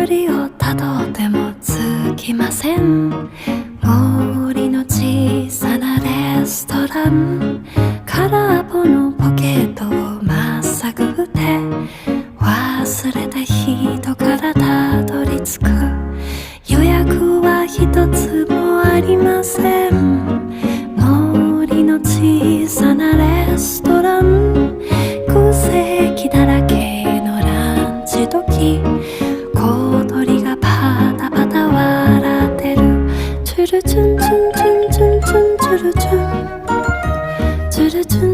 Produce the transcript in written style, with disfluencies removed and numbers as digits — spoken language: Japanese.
巡りをたどってもつきません。森の小さなレストラン、空っぽのポケットをまっさぐって忘れた人からたどり着く。予約は一つもありません。森の小さなレストラン、空席だらけのランチ時、小鳥がパタパタ笑ってる。チュルチュンチュンチュンチュンチュンチュルチュンチュルチュン